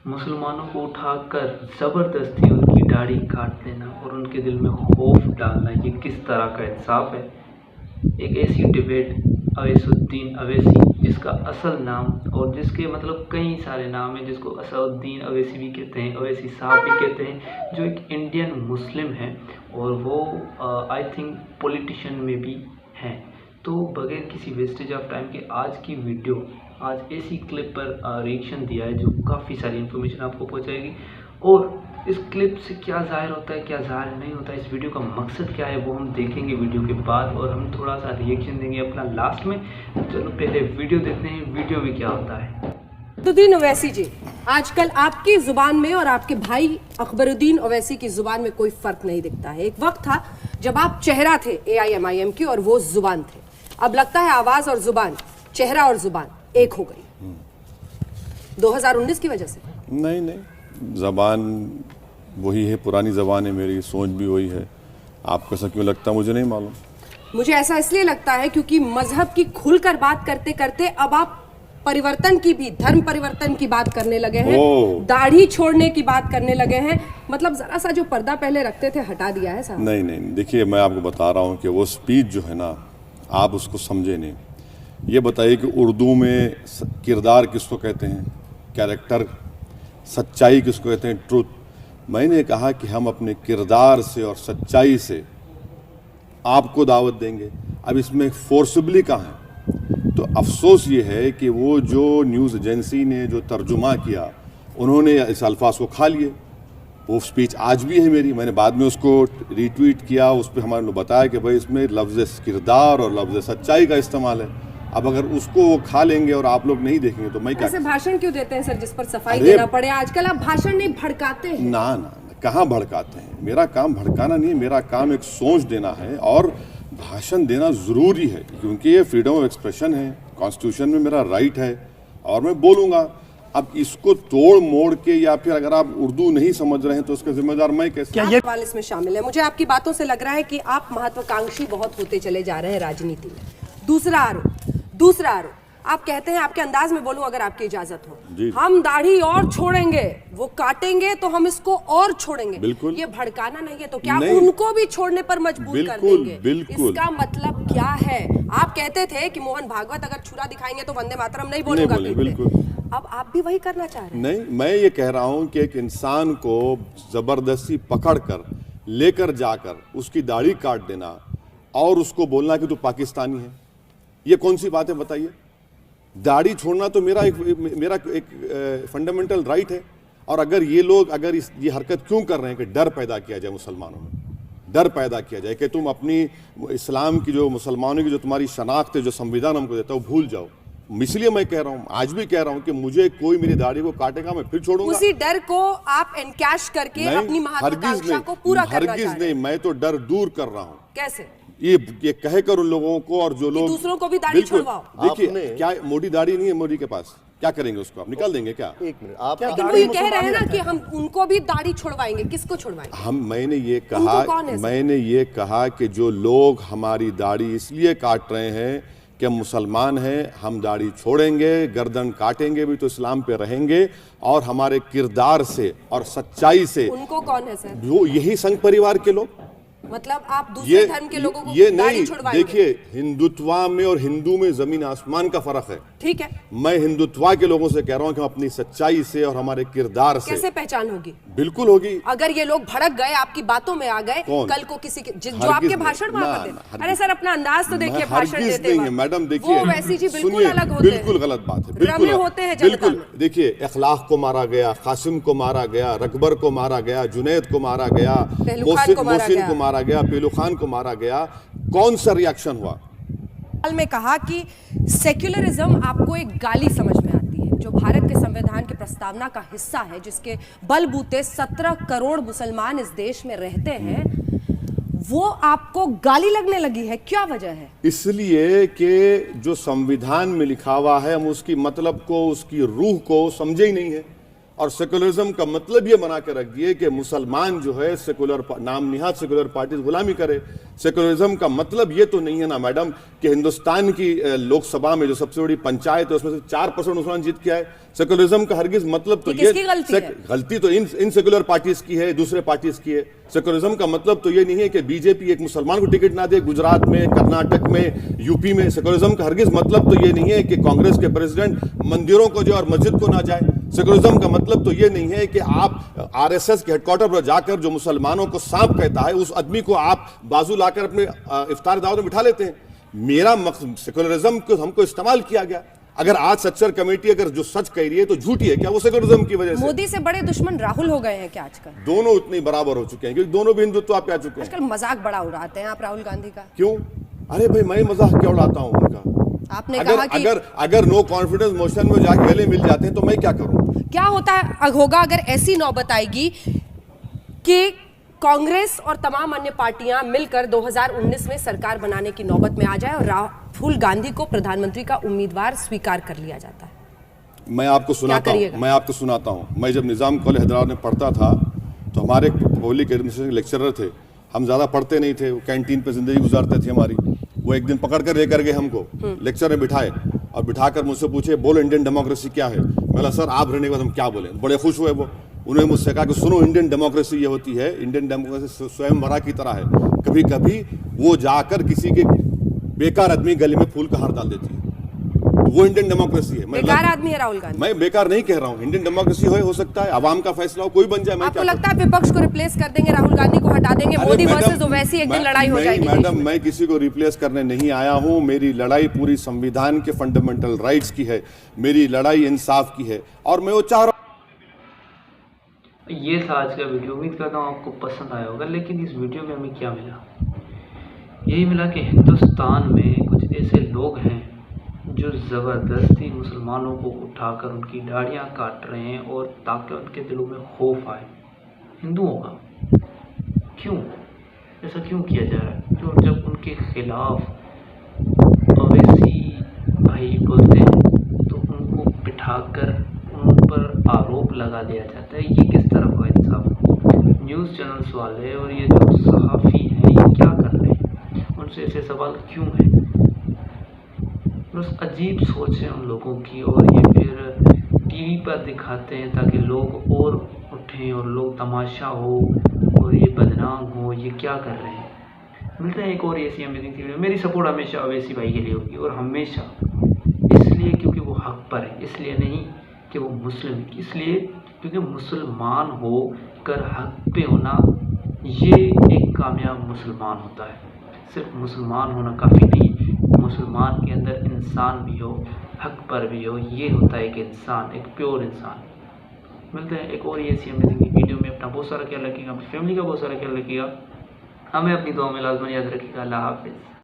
मुसलमानों को उठाकर ज़बरदस्ती उनकी दाढ़ी काट देना और उनके दिल में खौफ डालना, ये किस तरह का इंसाफ है। एक ऐसी डिबेट अवैसुद्दीन अवैसी, जिसका असल नाम और जिसके मतलब कई सारे नाम हैं, जिसको असदुद्दीन अवैसी भी कहते हैं, अवैसी साहब भी कहते हैं, जो एक इंडियन मुस्लिम है और वो आई थिंक पॉलिटिशियन में भी हैं। तो बगैर किसी वेस्टेज ऑफ टाइम के आज की वीडियो, आज ऐसी क्लिप पर रिएक्शन दिया है जो काफ़ी सारी इन्फॉर्मेशन आपको पहुंचाएगी। और इस क्लिप से क्या ज़ाहिर होता है, क्या ज़ाहिर नहीं होता है, इस वीडियो का मकसद क्या है, वो हम देखेंगे वीडियो के बाद, और हम थोड़ा सा रिएक्शन देंगे अपना लास्ट में। चलो पहले वीडियो देखते हैं, वीडियो में क्या होता है। असदुद्दीन ओवैसी जी, आजकल आपकी जुबान में और आपके भाई अकबरुद्दीन ओवैसी की जुबान में कोई फर्क नहीं दिखता है। एक वक्त था जब आप चेहरा थे AIMIM की और वो जुबान थे। अब लगता है आवाज और जुबान, चेहरा और जुबान एक हो गई 2019 की वजह से। नहीं, जबान वही है, पुरानी जबान है, मेरी सोच भी वही है। आपको ऐसा क्यों लगता है मुझे नहीं मालूम। मुझे ऐसा इसलिए लगता है क्योंकि मजहब की खुलकर बात करते करते अब आप परिवर्तन की भी, धर्म परिवर्तन की बात करने लगे हैं, दाढ़ी छोड़ने की बात करने लगे हैं। मतलब जरा सा जो पर्दा पहले रखते थे हटा दिया है साहब। नहीं, देखिए मैं आपको बता रहा हूँ कि वो स्पीच जो है ना, आप उसको समझे नहीं। ये बताइए कि उर्दू में किरदार किसको कहते हैं, कैरेक्टर, सच्चाई किसको कहते हैं, ट्रूथ। मैंने कहा कि हम अपने किरदार से और सच्चाई से आपको दावत देंगे। अब इसमें फोर्सबली कहाँ है। तो अफसोस ये है कि वो जो न्यूज़ एजेंसी ने जो तर्जुमा किया, उन्होंने इस अल्फाज को खा लिए। वो स्पीच आज भी है मेरी, मैंने बाद में उसको रीट्वीट किया, उस पर हमारे बताया कि भाई इसमें लफ्ज़ किरदार और लफ्ज़ सच्चाई का इस्तेमाल है। अब अगर उसको वो खा लेंगे और आप लोग नहीं देखेंगे तो मैं क्या। ऐसे भाषण क्यों देते हैं सर जिस पर सफाई देना पड़े? आजकल आप भाषण नहीं भड़काते हैं। ना, कहाँ भड़काते हैं। मेरा काम भड़काना नहीं है, मेरा काम एक सोच देना है। और भाषण देना ज़रूरी है क्योंकि ये फ्रीडम ऑफ एक्सप्रेशन है, कॉन्स्टिट्यूशन में मेरा राइट है और मैं बोलूँगा। अब इसको तोड़ मोड़ के, या फिर अगर आप उर्दू नहीं समझ रहे हैं तो उसका जिम्मेदार मैं कैसे। क्या ये सवाल इसमें शामिल है? मुझे आपकी बातों से लग रहा है कि आप महत्वाकांक्षी बहुत होते चले जा रहे हैं राजनीति में। दूसरा आरोप, आप कहते हैं, आपके अंदाज में बोलूं अगर आपकी इजाजत हो, हम दाढ़ी और छोड़ेंगे, वो काटेंगे तो हम इसको और छोड़ेंगे। बिल्कुल। ये भड़काना नहीं है तो क्या उनको भी छोड़ने पर मजबूर कर देंगे? बिल्कुल। इसका मतलब क्या है? आप कहते थे कि मोहन भागवत अगर छुरा दिखाएंगे तो वंदे मातरम नहीं बोलूंगा। बिल्कुल। अब आप भी वही करना चाह रहे हैं? नहीं, मैं ये कह रहा हूं कि एक इंसान को जबरदस्ती पकड़कर लेकर जाकर उसकी दाढ़ी काट देना और उसको बोलना कि तू पाकिस्तानी है, ये कौन सी बात है बताइए। दाढ़ी छोड़ना तो मेरा एक फंडामेंटल राइट है। और अगर ये लोग ये हरकत क्यों कर रहे हैं कि डर पैदा किया जाए मुसलमानों में, डर पैदा किया जाए कि तुम अपनी इस्लाम की, जो मुसलमानों की जो तुम्हारी शनाख्त है, जो संविधान हमको देता है, वो भूल जाओ। इसलिए मैं कह रहा हूँ, आज भी कह रहा हूँ कि मुझे कोई मेरी दाढ़ी को काटेगा मैं फिर छोड़ूंगा। उसी डर को आप एनकैश करके अपनी महत्वाकांक्षा को पूरा करना चाह रहे हैं। नहीं, मैं तो डर दूर कर रहा हूँ। कैसे? ये कह कर उन लोगों को, और जो लोग दूसरों को भी दाढ़ी छुड़वाओ। देखिए, क्या मोटी दाढ़ी नहीं है मोदी के पास, क्या करेंगे उसको, आप निकाल देंगे क्या? एक मिनट, आप लेकिन वो ये कह रहे हैं ना कि हम उनको भी दाढ़ी छुड़वाएंगे। किसको छुड़वाएंगे? मैंने ये कहा कि जो लोग हमारी दाढ़ी इसलिए काट रहे हैं कि हम मुसलमान हैं, हम दाढ़ी छोड़ेंगे, गर्दन काटेंगे भी तो इस्लाम पे रहेंगे, और हमारे किरदार से और सच्चाई से। उनको कौन है सर? वो यही संघ परिवार के लोग। मतलब आप दूसरे धर्म के लोगों को ये दाढ़ी नहीं, छुड़वाएंगे? देखिए, हिंदुत्वा में और हिंदू में जमीन आसमान का फर्क है। ठीक है, मैं हिंदुत्वा के लोगों से कह रहा हूं कि हम अपनी सच्चाई से और हमारे किरदार से। कैसे पहचान होगी? बिल्कुल होगी। अगर ये लोग भड़क गए, आपकी बातों में आ गए, कल को किसी के जो आपके भाषण वहां पर देते। अरे सर, अपना अंदाज तो देखिए भाषण देते हैं। मैडम देखिए, वैसी जी बिल्कुल अलग होते हैं। बिल्कुल गलत बात है, बिल्कुल होते हैं। बिल्कुल देखिए, इखलाक को मारा गया, कासिम को मारा गया, रकबर को मारा गया, जुनैद को मारा गया, मोहसिन को मारा गया, पेलू खान को मारा गया। कौन सा रिएक्शन हुआ? में कहा कि सेक्युलरिज्म आपको एक गाली समझ में आती है, जो भारत के संविधान की प्रस्तावना का हिस्सा है, जिसके बलबूते 17 करोड़ मुसलमान इस देश में रहते हैं, वो आपको गाली लगने लगी है। क्या वजह है? इसलिए कि जो संविधान में लिखा हुआ है, हम उसकी मतलब को, उसकी रूह को समझे ही नहीं है। और सेकुलरिज्म का मतलब ये बना के रख दिए कि मुसलमान जो है सेकुलर नाम निहाद सेकुलर पार्टीज गुलामी करे। सेकुलरिज्म का मतलब ये तो नहीं है ना मैडम कि हिंदुस्तान की लोकसभा में जो सबसे बड़ी पंचायत है उसमें से 4% मुसलमान जीत के आए। सेकुलरिज्म का हरगिज मतलब तो ये गलती तो इन सेकुलर पार्टीज की है, दूसरे पार्टीज की है। सेकुलरिज्म का मतलब तो ये नहीं है कि बीजेपी एक मुसलमान को टिकट ना दे गुजरात में, कर्नाटक में, यूपी में। सेकुलरिज्म का हरगिज मतलब तो ये नहीं है कि कांग्रेस के प्रेसिडेंट मंदिरों को जो और मस्जिद को ना जाए। सेकुलरिज्म का मतलब तो ये नहीं है कि आप आरएसएस के हेडक्वार्टर पर जाकर जो मुसलमानों को सांप कहता है उस आदमी को आप बाजू लाकर अपने इफ्तार दावत में बिठा लेते हैं। मेरा मकसद सेकुलरिज्म को हमको इस्तेमाल किया गया। अगर आज सच्चर कमेटी अगर जो सच कह रही है तो झूठी है क्या? वो सेकुलरिज्म की वजह से। मोदी से बड़े दुश्मन राहुल हो गए हैं क्या आजकल? दोनों उतने बराबर हो चुके हैं क्योंकि दोनों भी हिंदुत्व पे आ चुके हैं। आजकल मजाक बड़ा उड़ाते हैं आप राहुल गांधी का। क्यों? अरे भाई मैं मजाक क्या उड़ाता हूं उनका? आपने कहा कि अगर नो कॉन्फिडेंस मोशन में जाके गले मिल जाते हैं तो मैं क्या करूं? क्या होगा अगर ऐसी नौबत आएगी कि कांग्रेस और तमाम अन्य पार्टियां मिलकर 2019 में सरकार बनाने की नौबत में आ जाए और राहुल गांधी को प्रधानमंत्री का उम्मीदवार स्वीकार कर लिया जाता है? मैं आपको सुनाता हूं। मैं जब निजाम कॉलेज हैदराबाद में पढ़ता था तो हमारे पब्लिक एडमिनिस्ट्रेशन लेक्चरर थे। हम ज्यादा पढ़ते नहीं थे, वो कैंटीन पे जिंदगी गुजारते थे हमारी। वो एक दिन पकड़ कर लेकर गए हमको, लेक्चर में बिठाए और बिठाकर मुझसे पूछे बोलो इंडियन डेमोक्रेसी क्या है। मैंने सर आप रहने के बाद हम क्या बोले? बड़े खुश हुए वो। उन्होंने मुझसे कहा कि सुनो इंडियन डेमोक्रेसी ये होती है, इंडियन डेमोक्रेसी स्वयंवरा की तरह है। कभी कभी वो जाकर किसी के बेकार आदमी गले में फूल का हार डाल देती है, वो इंडियन डेमोक्रेसी है। बेकार आदमी है राहुल गांधी? मैं बेकार नहीं कह रहा हूँ। इंडियन डेमोक्रेसी हो सकता है, आवाम का फैसला हो, कोई बन जाए। आपको लगता है विपक्ष को रिप्लेस कर देंगे, राहुल गांधी को हटा देंगे, मोदी वर्सेस ओवैसी एक दिन लड़ाई हो जाएगी? मैडम मैं किसी को रिप्लेस करने नहीं आया हूँ। मेरी लड़ाई पूरी संविधान के फंडामेंटल राइट्स की है, मेरी लड़ाई इंसाफ की है और मैं वो चाह रहा हूँ। ये था आज का वीडियो। उम्मीद करता हूँ आपको पसंद आया होगा। लेकिन इस वीडियो में हमें क्या मिला? यही मिला कि हिंदुस्तान में कुछ ऐसे लोग हैं जो ज़बरदस्ती मुसलमानों को उठाकर उनकी दाढ़ियाँ काट रहे हैं और ताकि उनके दिलों में खौफ आए हिंदुओं का। क्यों ऐसा क्यों किया जा रहा है? क्यों जब उनके खिलाफ अवैसी भाई बोलते हैं तो उनको बिठाकर उन पर आरोप लगा दिया जाता है? ये किस तरह का इंसाफ? न्यूज़ चैनल्स वाले और ये जो सहाफ़ी हैं ये क्या कर रहे हैं? उनसे ऐसे सवाल क्यों हैं? बस अजीब सोच है उन लोगों की और ये फिर टीवी पर दिखाते हैं ताकि लोग और उठें और लोग तमाशा हो और ये बदनाम हो। ये क्या कर रहे हैं? मिलते हैं एक और ऐसी अमेजिंग वीडियो। मेरी सपोर्ट हमेशा अवैसी भाई के लिए होगी और हमेशा इसलिए क्योंकि वो हक पर है, इसलिए नहीं कि वो मुस्लिम, इसलिए क्योंकि मुसलमान हो कर हक पे होना ये एक कामयाब मुसलमान होता है। सिर्फ मुसलमान होना काफ़ी नहीं, मुसलमान के अंदर इंसान भी हो, हक पर भी हो, ये होता है एक इंसान, एक प्योर इंसान। मिलते हैं एक और ऐसी अमेजिंग वीडियो में। अपना बहुत सारा ख्याल रखिएगा, अपनी फैमिली का बहुत सारा ख्याल रखिएगा, हमें अपनी दुआ में लाज़मन याद रखिएगा। अल्लाह हाफ़िज़।